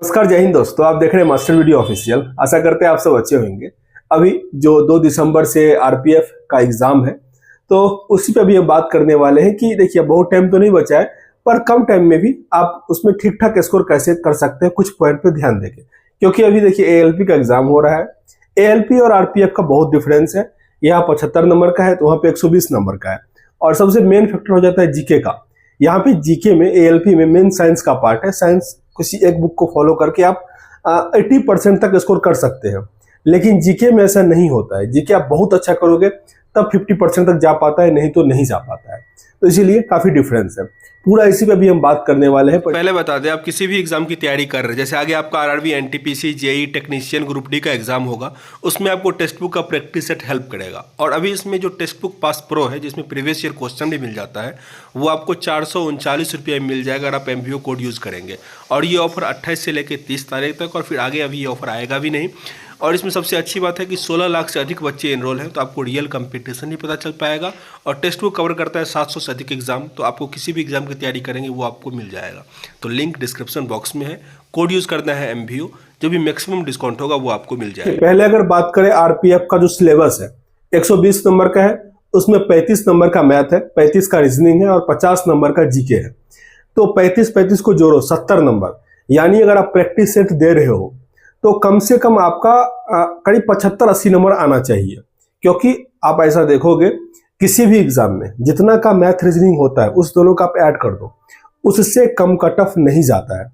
नमस्कार, जय हिंद दोस्तों। आप देख रहे हैं मास्टर वीडियो ऑफिशियल। आशा करते हैं आप सब अच्छे होंगे। अभी जो 2 दिसंबर से आरपीएफ का एग्जाम है, तो उसी पे अभी हम बात करने वाले हैं कि देखिए बहुत टाइम तो नहीं बचा है, पर कम टाइम में भी आप उसमें ठीक ठाक स्कोर कैसे कर सकते हैं, कुछ पॉइंट पे ध्यान देके। क्योंकि अभी देखिए एएलपी का एग्जाम हो रहा है। एएलपी और आरपीएफ का बहुत डिफरेंस है। यहाँ 75 नंबर का है तो वहाँ पे 120 नंबर का है। और सबसे मेन फैक्टर हो जाता है जीके का। यहाँ पे जीके में एएलपी में मेन साइंस का पार्ट है। साइंस किसी एक बुक को फॉलो करके आप 80% तक स्कोर कर सकते हैं, लेकिन जीके में ऐसा नहीं होता है। जीके आप बहुत अच्छा करोगे तब 50% तक जा पाता है, नहीं तो नहीं जा पाता है। तो इसीलिए काफी डिफरेंस है। पूरा इसी पे भी हम बात करने वाले हैं। पहले बता दें, आप किसी भी एग्जाम की तैयारी कर रहे हैं, जैसे आगे आपका RRB, NTPC, JE, technician, group D का एग्जाम होगा, उसमें आपको टेक्स्ट बुक का प्रैक्टिस सेट हेल्प करेगा। और अभी इसमें जो टेक्स्ट बुक पास प्रो है, जिसमें प्रीवियस ईयर क्वेश्चन भी मिल जाता है, वो आपको 439 रुपये में मिल जाएगा अगर आप एमवीओ कोड यूज़ करेंगे। और ये ऑफर 28 से लेकर 30 तारीख तक, और फिर आगे अभी ये ऑफर आएगा भी नहीं। और इसमें सबसे अच्छी बात है कि 16 लाख से अधिक बच्चे एनरोल हैं, तो आपको रियल कंपटीशन भी पता चल पाएगा। और टेक्स्ट बुक कवर करता है 700 से अधिक एग्जाम, तो आपको किसी भी एग्जाम की तैयारी करेंगे वो आपको मिल जाएगा। तो लिंक डिस्क्रिप्शन बॉक्स में है। कोड यूज़ करना है एमवीओ, जो भी मैक्सिमम डिस्काउंट होगा वो आपको मिल जाएगा। पहले अगर बात करें आरपीएफ का जो सिलेबस है 120 नंबर का है। उसमें 35 नंबर का मैथ है, 35 का रीजनिंग है और 50 नंबर का जीके है। तो 35-35 को जोड़ो 70 नंबर। यानी अगर आप प्रैक्टिस सेट दे रहे हो तो कम से कम आपका करीब 75-80 नंबर आना चाहिए। क्योंकि आप ऐसा देखोगे किसी भी एग्जाम में जितना का मैथ रीजनिंग होता है उस दोनों का आप ऐड कर दो, उससे कम कट ऑफ नहीं जाता है।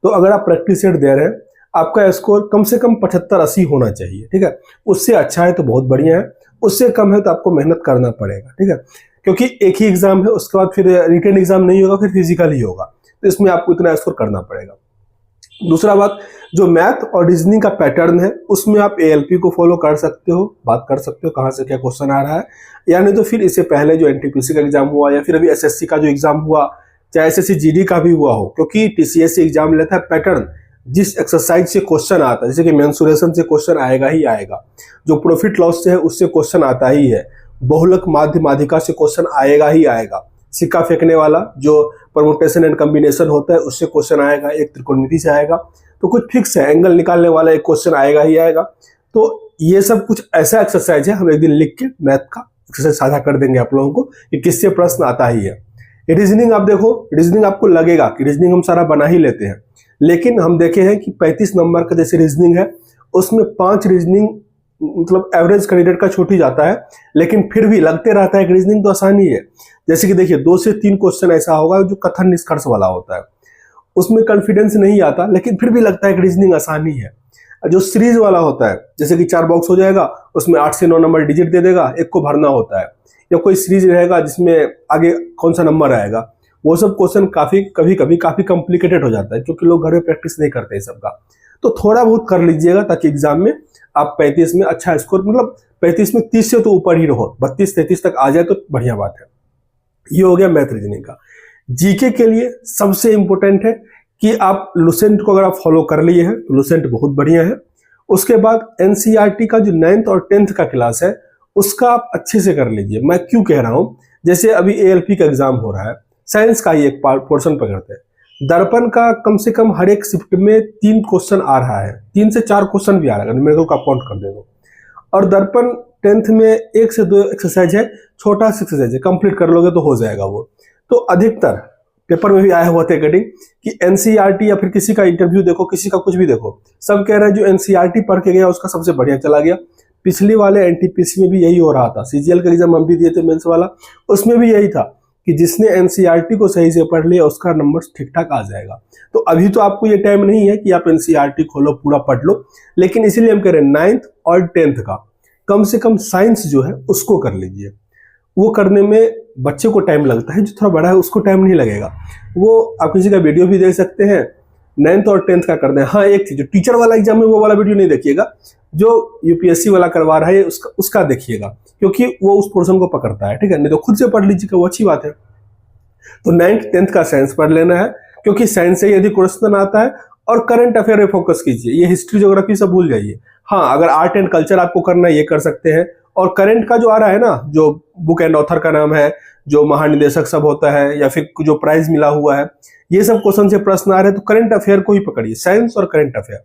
तो अगर आप प्रैक्टिस सेट दे रहे हैं, आपका स्कोर कम से कम 75-80 होना चाहिए। ठीक है, उससे अच्छा है तो बहुत बढ़िया है, उससे कम है तो आपको मेहनत करना पड़ेगा। ठीक है, क्योंकि एक ही एग्जाम है, उसके बाद फिर रिटन एग्जाम नहीं होगा, फिर फिजिकल ही होगा, तो इसमें आपको इतना स्कोर करना पड़ेगा। दूसरा बात, जो मैथ और रीजनिंग का पैटर्न है उसमें आप एएलपी को फॉलो कर सकते हो, बात कर सकते हो कहाँ से क्या क्वेश्चन आ रहा है। या नहीं तो फिर इससे पहले जो एनटीपीसी का एग्जाम हुआ या फिर अभी एसएससी का जो एग्जाम हुआ, चाहे एसएससी जीडी का भी हुआ हो, क्योंकि टीसीएस एग्जाम लेता है पैटर्न, जिस एक्सरसाइज से क्वेश्चन आता है। जैसे कि मेंसुरेशन से क्वेश्चन आएगा ही आएगा, जो प्रॉफिट लॉस से है उससे क्वेश्चन आता ही है, बहुलक माध्य माध्यिका से क्वेश्चन आएगा ही आएगा, सिक्का फेंकने वाला जो परमुटेशन एंड कॉम्बिनेशन होता है उससे क्वेश्चन आएगा, एक त्रिकोणमिति से आएगा। तो कुछ फिक्स है, एंगल निकालने वाला एक क्वेश्चन आएगा ही आएगा। तो ये सब कुछ ऐसा एक्सरसाइज है, हम एक दिन लिख के मैथ का एक्सरसाइज साझा कर देंगे आप लोगों को कि किससे प्रश्न आता ही है। रीजनिंग आप देखो, रीजनिंग आपको लगेगा कि रीजनिंग हम सारा बना ही लेते हैं, लेकिन हम देखे हैं कि 35 नंबर का जैसे रीजनिंग है उसमें 5 रीजनिंग मतलब एवरेज कैंडिडेट का छूट ही जाता है, लेकिन फिर भी लगते रहता है कि रीजनिंग तो आसानी है। जैसे कि देखिए 2 से 3 क्वेश्चन ऐसा होगा जो कथन निष्कर्ष वाला होता है, उसमें कॉन्फिडेंस नहीं आता, लेकिन फिर भी लगता है कि रीजनिंग आसानी है। जो सीरीज वाला होता है, जैसे कि 4 बॉक्स हो जाएगा, उसमें 8 से 9 नंबर डिजिट दे देगा, एक को भरना होता है, या कोई सीरीज रहेगा जिसमें आगे कौन सा नंबर आएगा, वो सब क्वेश्चन कभी कभी काफी कॉम्प्लिकेटेड हो जाता है, क्योंकि लोग घर में प्रैक्टिस नहीं करते सबका। तो थोड़ा बहुत कर लीजिएगा ताकि एग्जाम में आप 35 में अच्छा स्कोर, मतलब 35 में 30 से तो ऊपर ही रहो, 32-33 तक आ जाए तो बढ़िया बात है। ये हो गया मैथ रीजनिंग का। जीके के लिए सबसे इंपॉर्टेंट है कि आप लुसेंट को अगर आप फॉलो कर लिए हैं तो लुसेंट बहुत बढ़िया है। उसके बाद एनसीईआरटी का जो 9th और 10th का क्लास है उसका आप अच्छे से कर लीजिए। मैं क्यों कह रहा हूं, जैसे अभी एएलपी का एग्जाम हो रहा है, साइंस का ही एक पोर्शन पकड़ते हैं, दर्पण का कम से कम हर एक शिफ्ट में 3 क्वेश्चन आ रहा है, 3 से 4 क्वेश्चन भी आ रहा है, मेरे को काउंट कर दे दो। और दर्पण 10th में 1 से 2 एक्सरसाइज है, छोटा सा एक्सरसाइज है, कंप्लीट कर लोगे तो हो जाएगा वो। तो अधिकतर पेपर में भी आया हुआ था कटिंग कि एनसीईआरटी या फिर किसी का इंटरव्यू देखो, किसी का कुछ भी देखो, सब कह रहे हैं जो एनसीईआरटी पढ़ के गया उसका सबसे बढ़िया चला गया। पिछली वाले एनटीपीसी में भी यही हो रहा था, सीजीएल का एग्जाम हम भी दिए थे मेंस वाला, उसमें भी यही था कि जिसने एनसीईआरटी को सही से पढ़ लिया उसका नंबर ठीक ठाक आ जाएगा। तो अभी तो आपको ये टाइम नहीं है कि आप एनसीईआरटी खोलो पूरा पढ़ लो, लेकिन इसीलिए हम कह रहे हैं 9th और 10th का कम से कम साइंस जो है उसको कर लीजिए। वो करने में बच्चे को टाइम लगता है, जो थोड़ा बड़ा है उसको टाइम नहीं लगेगा। वो आप किसी का वीडियो भी देख सकते हैं, 9th और 10th का करते हैं। हाँ, एक चीज, जो टीचर वाला एग्जाम है वो वाला वीडियो नहीं देखिएगा, जो यूपीएससी वाला करवा रहा है उसका देखिएगा, क्योंकि वो उस पोर्शन को पकड़ता है। ठीक है, नहीं तो खुद से पढ़ लीजिएगा, वो अच्छी बात है। तो 9th 10th का साइंस पढ़ लेना है, क्योंकि साइंस से यदि क्वेश्चन आता है। और करंट अफेयर में फोकस कीजिए, ये हिस्ट्री ज्योग्राफी सब भूल जाइए। हाँ, अगर आर्ट एंड कल्चर आपको करना है ये कर सकते हैं। और करंट का जो आ रहा है ना, जो बुक एंड ऑथर का नाम है, जो महानिदेशक सब होता है या फिर जो प्राइज मिला हुआ है, ये सब क्वेश्चन से प्रश्न आ रहे हैं तो करंट अफेयर को ही पकड़िए, साइंस और करंट अफेयर।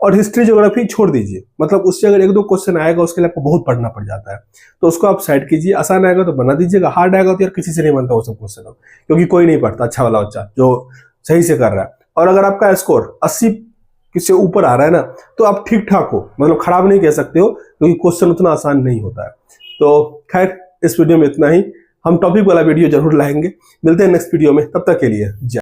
और हिस्ट्री ज्योग्राफी छोड़ दीजिए, मतलब उससे अगर एक दो क्वेश्चन आएगा उसके लिए आपको बहुत पढ़ना पड़ जाता है, तो उसको आप साइड कीजिए। आसान आएगा तो बना दीजिएगा, हार्ड आएगा तो यार किसी से नहीं बनता वो सब क्वेश्चन, क्योंकि कोई नहीं पढ़ता अच्छा वाला बच्चा जो सही से कर रहा है। और अगर आपका स्कोर 80 से ऊपर आ रहा है ना, तो आप ठीक ठाक हो, मतलब खराब नहीं कह सकते हो, क्योंकि क्वेश्चन उतना आसान नहीं होता है। तो खैर इस वीडियो में इतना ही, हम टॉपिक वाला वीडियो जरूर लाएंगे। मिलते हैं नेक्स्ट वीडियो में, तब तक के लिए जय।